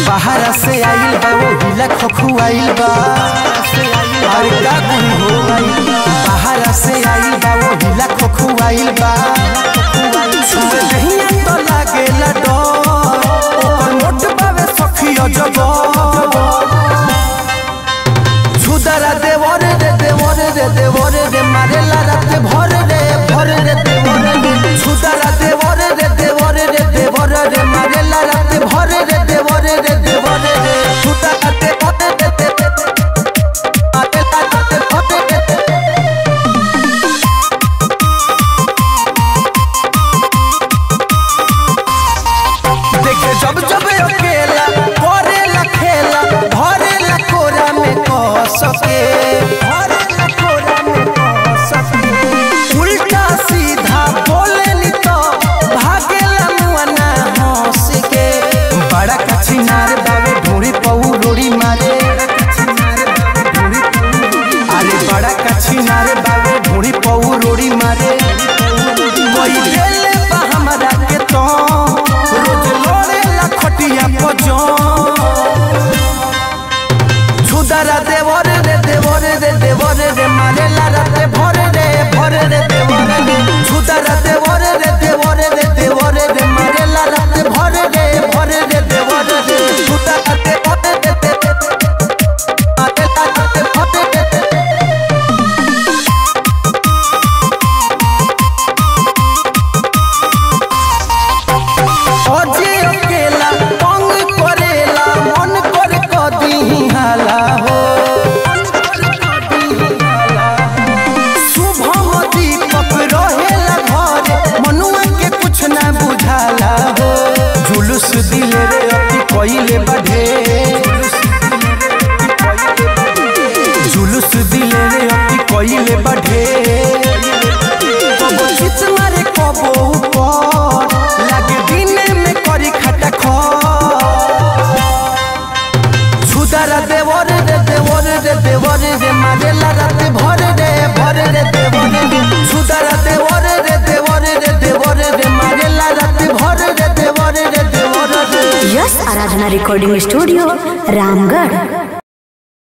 बाहर से आइल बा वो हिला खखुआइल बा अरे का गुण हो बाहर से आइल बा वो हिला खखुआइल बा छुए नहीं तो लागेला डर ओकर मोट बावे सखियो जगो छुदरा देवर रे मारेला रात भर रे देवर रे छुदरा देवर रे मारेला रात भर रे देवर रे छुदरा देखे जब अकेला करेला खेला भरेला कोरा में कह सके उल्टा सीधा बोले नी तो भागेला मुआना हंस के बड़ा कछिनार बावे ढोरी पऊ रोड़ी मारे अरे बड़ा कछिनार बावे ढोरी पऊ रोड़ी मारे कोई देले बा हमरा के तो रोज लोड़ेला खटिया पजो छुदरा देवर रे मारेला रात भर रे देवर रे छुदरा देवर रे मारेला रात भर रे देवर रे छुदरा अजे अकेला तंग करेला मन करे कदी हाला हो शुभम दीपक रहेला घर मनुआ के कुछ ना बुझाला हो जुलूस दिले रे अति कइले बढ़े जुलूस दिले रे अति कइले बढ़े कबो चित मारे कबो ऊपर लागे दिने में करी खटा खो छुदरा देवर रे मारेला रात भर रे देवर रे छुदरा देवर रे मारेला रात भर रे देवर रे यस आराधना रिकॉर्डिंग स्टूडियो रामगढ़।